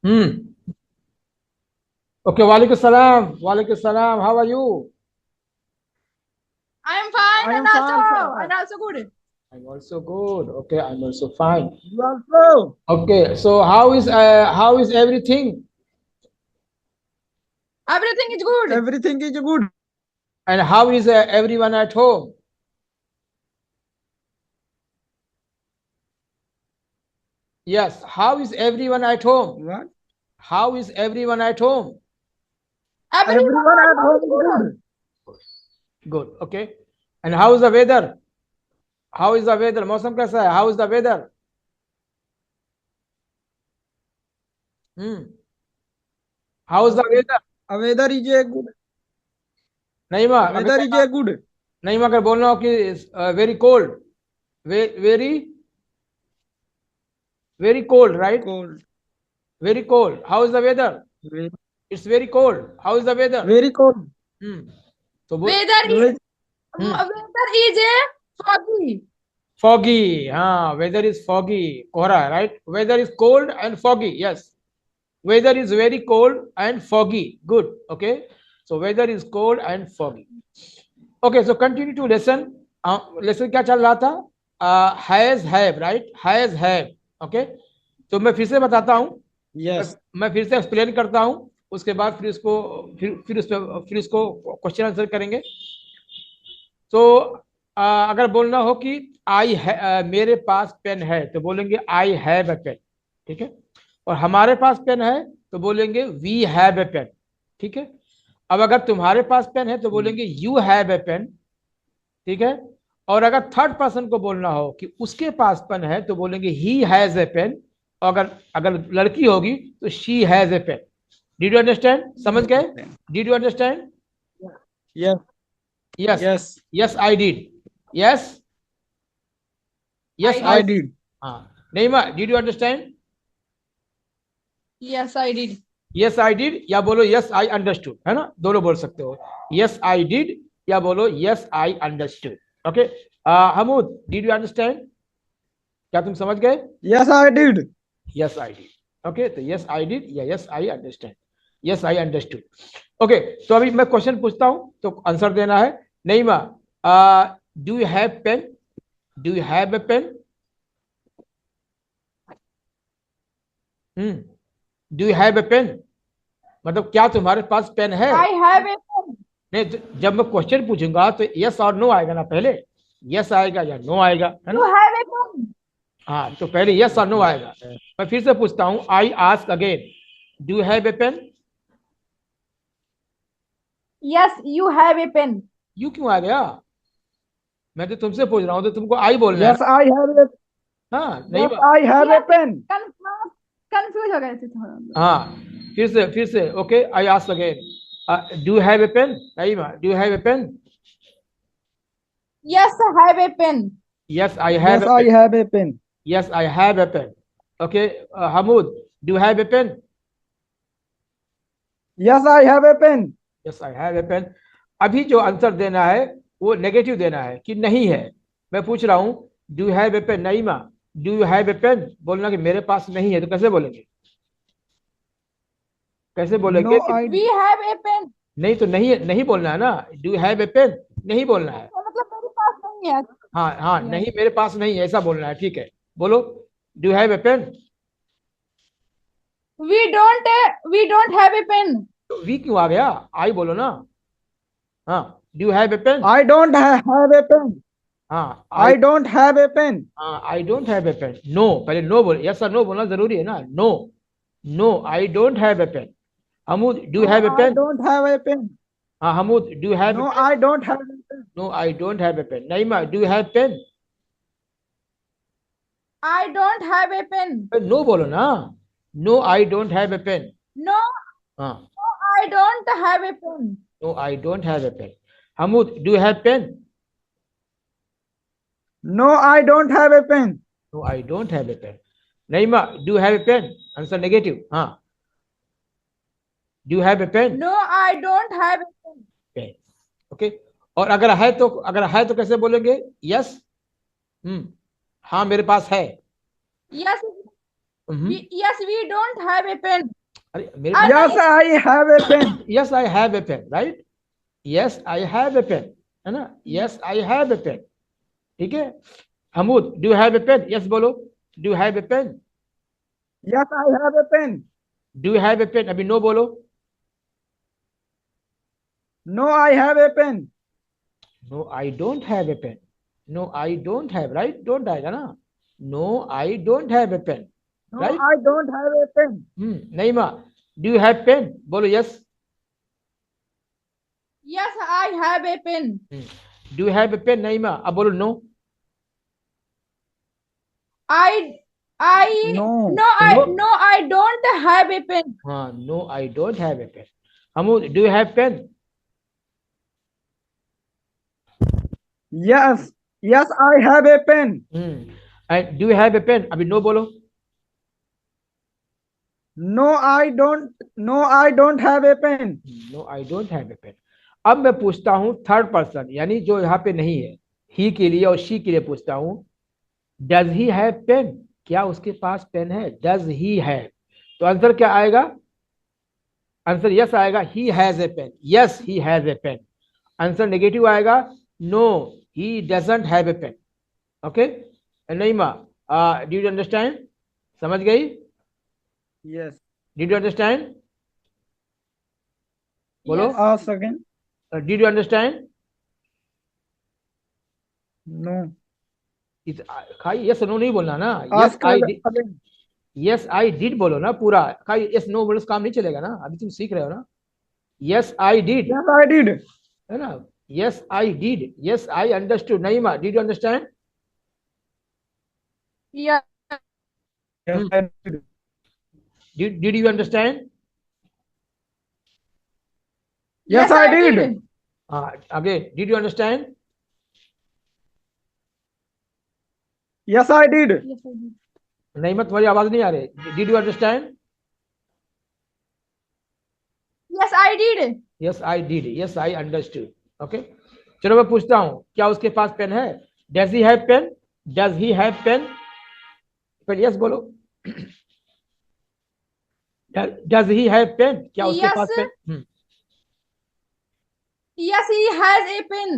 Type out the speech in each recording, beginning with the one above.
हम्म। Okay, वालेकुम सलाम, वालेकुम सलाम, how are you? I am fine I and am fine, also sir. and also good. I'm also good. Okay, I'm also fine. You also? Okay, so how is everything? Everything is good. Everything is good. And how is everyone at home? Yes, how is everyone at home? What? How is everyone at home? Everyone Everyone at at home home is is good. good. Good. Okay. And how is the weather? How is the weather? मौसम कैसा है? How is the weather? Hmm. How is the weather? Weather is a good. नईमा अगर Weather is कहना, a good. नईमा अगर बोलना हो कि very cold, very very cold, right? Cold. Very cold. How is the weather? Very, It's very cold. How is the weather? very cold. Hmm. So Weather is Very, hmm. weather is a foggy. Foggy. Weather is foggy. Kohara, right? Weather is cold and foggy. Yes. Weather is very cold and foggy. Good. Okay. So weather is cold and foggy. Okay. So continue to listen. Lesson क्या चल रहा था? Has have, right? Has have. Okay. तो मैं फिर से बताता हूँ, yes. मैं फिर से एक्सप्लेन करता हूँ, उसके बाद फिर उसको फिर उसको क्वेश्चन आंसर करेंगे। तो अगर बोलना हो कि मेरे पास पेन है तो बोलेंगे आई हैव ए पेन। ठीक है। और हमारे पास पेन है तो बोलेंगे वी हैव ए पेन। ठीक है। अब अगर तुम्हारे पास पेन है तो बोलेंगे यू हैव ए पेन। ठीक है। और अगर थर्ड पर्सन को बोलना हो कि उसके पास पेन है तो बोलेंगे ही हैज ए पेन। और अगर अगर लड़की होगी तो she has a pen. Did you understand? समझ गए? Did you understand? Yes. Yes. Yes. Yes I did. Yes. Yes I I. I did. did. हाँ। Naima, did you understand? Yes, I did. Yes I did या बोलो yes I understood, है ना? दोनों बोल सकते हो। यस आई डिड या बोलो yes I understood. Okay. Hamood, did you understand? क्या तुम समझ गए? Yes, I did. Yes I did. Okay, तो यस आई डिड या yes I understand, yes I understood. Okay. तो अभी मैं क्वेश्चन पूछता हूं तो आंसर देना है। Naima, do you have pen? Do you have a pen? Do you have a pen मतलब क्या तुम्हारे पास पेन है? I have a pen. नहीं, जब मैं क्वेश्चन पूछूंगा तो यस और नो आएगा ना पहले। यस आएगा या नो आएगा, है You ना? have a pen. हाँ, तो पहले यस और नो आएगा। मैं फिर से पूछता हूँ, I ask again, do you have a pen? Yes, you have a pen. You क्यों आ गया? मैं तो तुमसे पूछ रहा हूँ तो तुमको आई बोलना है Yes, ना। I have a. हाँ, नहीं Yes, I have a Yes, pen. कंफ्यूज हो गए थे थोड़ा। हाँ, फिर से okay, I ask again, do have a pen? नहीं, do have a pen? Yes, I have a pen. Yes I have Yes, a I pen. have a pen. Yes I have a pen. Okay. Hamood, do have a pen? Yes, I have a pen. Yes I have a pen. अभी जो answer देना है वो negative देना है कि नहीं है। मैं पूछ रहा हूँ, डू हैव ए पेन? नहीं माँ, do you have a pen बोलना कि मेरे पास नहीं है, तो कैसे बोलेंगे? कैसे बोलेंगे No, कि I. We have a pen. नहीं? तो नहीं, नहीं बोलना है ना। डू हैव ए पेन नहीं बोलना है। तो मतलब मेरे पास नहीं है। हाँ हाँ, Yes. नहीं मेरे पास नहीं है ऐसा बोलना है। ठीक है, बोलो, do have a pen? We don't have a pen. तो वी क्यों आ गया? आई बोलो ना। हाँ, do have a pen. I don't have a pen. हाँ आई। I don't have a pen. हाँ, I don't have a pen. No, पहले नो बोल, यस और नो बोलना जरूरी है ना। No, no I don't have a pen. Hamood, do No, have a I pen? don't have a pen. हाँ Hamood, do have a No, pen? I don't have a pen. No I don't have a pen. Naima, do have pen? I don't have a pen. No बोलो ना। No I don't have a pen. No, हाँ, no, I don't have a pen. No I don't have a pen. Hamood, do have pen? No, I don't have a pen. No I don't have a pen. Naima, do have a pen? Answer negative. हाँ, do have a pen? No, I don't have a pen. Pen. Okay. और अगर है तो कैसे बोलेंगे? Yes. हाँ, मेरे पास है। Yes, Yes, we don't have a pen. अरे मेरे Yes, I have a pen. Yes I have a pen, right? Yes I have a pen, है ना? Yes I have a pen, ठीक है। Hamood, do have a pen? Yes बोलो, do have a pen? Yes, I have a pen. Do have a pen? अभी no बोलो। No, I have a pen. No I don't have a pen. No I don't have, right? Don't आएगा ना। No I don't have a pen, No, right? I don't have a pen. नहीं माँ, do you have pen? बोलो yes. Yes, I have a pen. Do you have a pen? नहीं माँ, अब बोलो no. I No. no, I don't have a pen. हाँ, no I don't have a pen. Hamood, do you have pen? Yes. Yes, I have a pen. And do you have a pen? अभी no बोलो। No, I don't. No, I don't have a pen. No I don't have a pen. अब मैं पूछता हूं third person, यानी जो यहाँ पे नहीं है, ही के लिए और शी के लिए पूछता हूं, डज ही हैव पेन? क्या उसके पास पेन है? डज ही हैव, तो आंसर क्या आएगा? आंसर यस आएगा, he has a pen. Yes he has a pen. Answer negative आएगा, no he doesn't have a pen. Okay Naima, do you understand? समझ गई? Yes. Did you understand? बोलो, Yes. A second. Did you understand? No. खाई yes no नहीं बोलना ना। Ask again. Yes I did बोलो ना पूरा। खाई यस नो बोलो, काम नहीं चलेगा ना, अभी तुम सीख रहे हो ना। Yes I did, Yes, I did. है ना? Yes I did, yes I understood. नहीं मा, did you understand? Yeah. Yes, I did. Did you understand? Yes, I did. हाँ, again, did you understand? Yes, I did. Yes, I did. नहीं मत, तुम्हारी आवाज नहीं आ रही। Did you understand? Yes, I did. Yes I did, yes I understood. Okay, चलो मैं पूछता हूँ, क्या उसके पास पेन है? Does he have pen? Does he have pen? पर यस बोलो। Does he have pen? क्या उसके Yes. पास pen? Yes, he has a pen.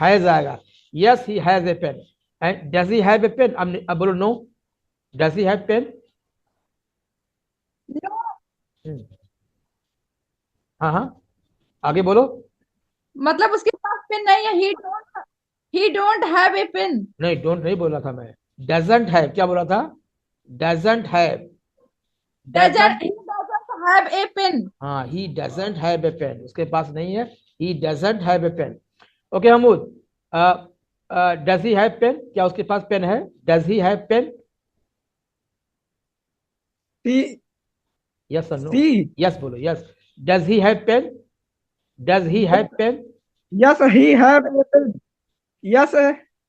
Has आएगा। Yes he has a pen. And does he have a pen? अब बोलो no, does he have pen? No. हाँ हाँ, आगे बोलो। मतलब उसके पास पेन नहीं है. He don't have a pen. नहीं, डोंट नहीं बोला था मैं, डजंट हैव। क्या बोला था? Doesn't have. He doesn't have a pen. हाँ, he doesn't have a pen, उसके पास नहीं है। He doesn't have a pen. Okay Hamood, does he have pen? क्या उसके पास पेन है? Does he have pen? C. Yes और नो? C. यस बोलो, yes. Does he have pen? Does he have pen? Yes, he have a pen. Yes,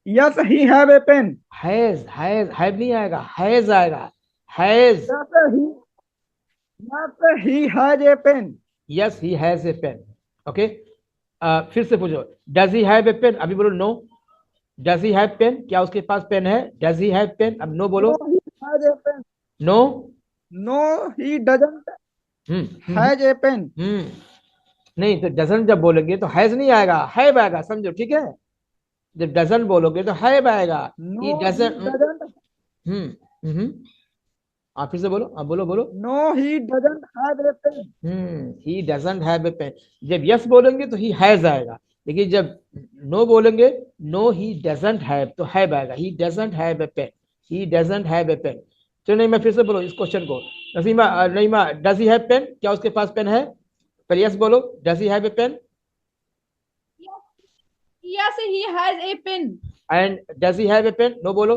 yes, he have a pen. Has, have नहीं आएगा, has आएगा। Has. Yes, he has a pen. Yes he has a pen. Okay, फिर से पूछो, does he have a pen? अभी बोलो no. Does he have pen? क्या उसके पास पेन है? Does he have pen? अब नो बोलो। No, he has a pen. No. No, he doesn't has a pen. नहीं, तो डजन जब बोलेंगे तो हैज नहीं आएगा, हैव आएगा, समझो, ठीक है? जब डजन बोलोगे तो हैव आएगा। No, he he doesn't. doesn't. आप फिर से बोलो, आप बोलो बोलो। No, he doesn't have a pen. He doesn't have a pen. जब यस बोलेंगे तो ही हैज आएगा, लेकिन जब नो बोलेंगे, नो ही डजंट हैव, तो हैव आएगा। He doesn't have a pen, he doesn't have a pen. चलो नहीं, मैं फिर से बोलो इस क्वेश्चन को। Nasima, Naima, does he have pen? क्या उसके पास पेन है? पर यस बोलो, does he have a pen? Yes, he has a pen. And does he have a pen? No बोलो।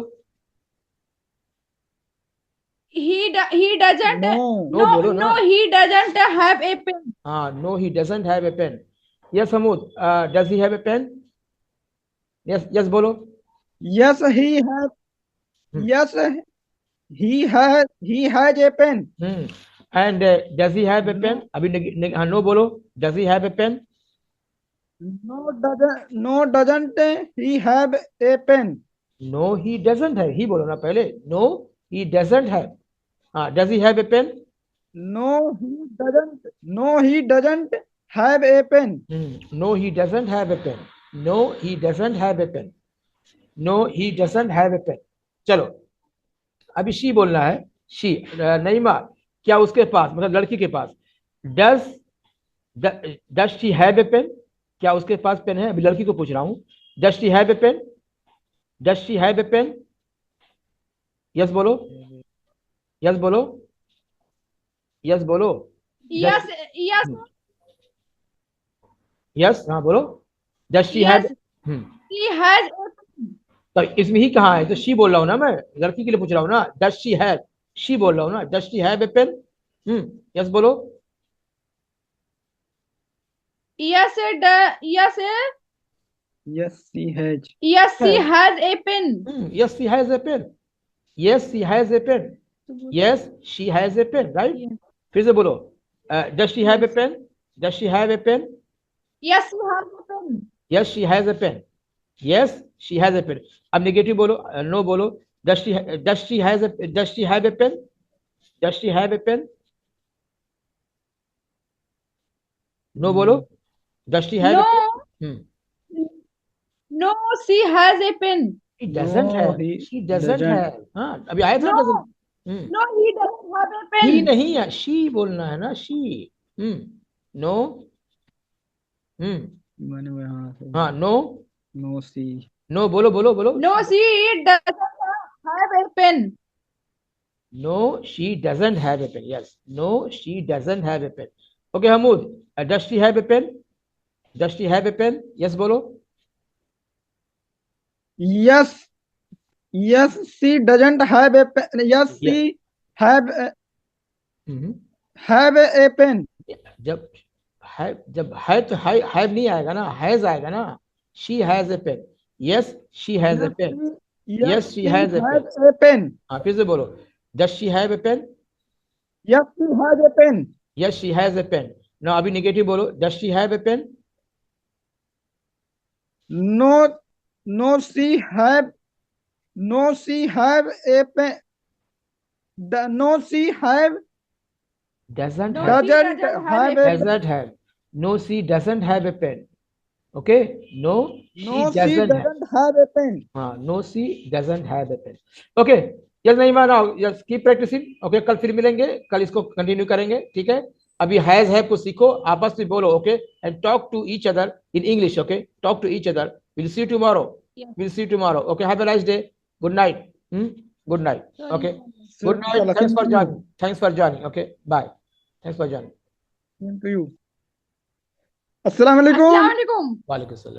He doesn't. No. नो बोलो ना। No, he doesn't have a pen. हाँ, no he doesn't have a pen. Yes Hamood, does he have a pen? Yes, yes बोलो। Yes, he has. Yes, he has a pen. And does he have a pen? अभी हाँ, no बोलो। Does he have a pen? No, doesn't he have a pen? No he doesn't है, ही बोलो ना पहले। No he doesn't have. हाँ, does he have a pen? No, he doesn't. No, he doesn't have a pen. No he doesn't have a pen. No he doesn't have a pen. No he doesn't have a pen. चलो, अभी she बोलना है. She, नईमा, क्या उसके पास, मतलब लड़की के पास, does does she have a pen? क्या उसके पास पेन है? अभी लड़की को पूछ रहा हूँ. Does she have a pen? Does she have a pen? Yes बोलो, यस बोलो, यस बोलो. Yes, yes, यस, हाँ बोलो. Does she have. yes. She has a तो इसमें ही कहाँ है? तो शी बोल रहा हूँ ना, मैं लड़की के लिए पूछ रहा हूँ ना. डज शी हैव, शी बोल रहा हूँ ना. Does she have a pen? Yes बोलो. yes, yes, Yes, she has. yes. She has a pen. Yes she has a pen. Yes she has a pen. Yes she has a pen. Right. Yes. फिर से बोलो. Does she have a pen? Does she have a pen? Yes, she has a pen. Yes she has a pen. Yes she has a pen. अब negative बोलो, no बोलो. Does she has a, does she have a pen? Does she have a pen? No बोलो. Does she have a No, pen? no, she has a pen. He doesn't No, have. he She doesn't doesn't. have. हाँ, अभी आया था No, doesn't. no, he doesn't have a pen. ही नहीं है, she बोलना है ना. she. नो. मैंने वो हाँ सही. हाँ, नो. No, she. नो बोलो, बोलो, बोलो. No, she doesn't have a pen. No, she doesn't have a pen. Yes. No, she doesn't have a pen. Okay, Hamoud. Does she have a pen? Does she have a pen? Yes, बोलो. Yes, yes, she doesn't have a pen. Yes, she have a pen. जब है तो have नहीं आएगा ना, has आएगा ना. She has a pen. Yes, she has a pen. Yes, she has a pen. a pen. हाँ, फिर से बोलो. Does she have a pen? Yes, she has a pen. Yes, she has a pen. Now अभी negative बोलो. Does she have a pen? No, no, she have. No, she have a pen. No, she have. Doesn't No, have. she Doesn't doesn't have have a a. Doesn't have. No, she doesn't have a pen. Okay. No, No, she she doesn't have. doesn't have a pen. हाँ, no, she doesn't have a pen. Okay. Yes नहीं माना. Yes, keep practising. Okay, कल फिर मिलेंगे, कल इसको continue करेंगे. ठीक है. अभी हैज हैव को सीखो, आपस में बोलो. Okay, and talk to each other in English. Okay, talk to each other. Will see you tomorrow. Yes. Will see you tomorrow. Okay, have a nice day. Good night. Good night. Okay, good night. Thanks for joining. Thanks for joining. Okay, bye. Thanks for joining. Same to you. Assalamu alaikum. Assalamu alaikum. वालेकुम सलाम.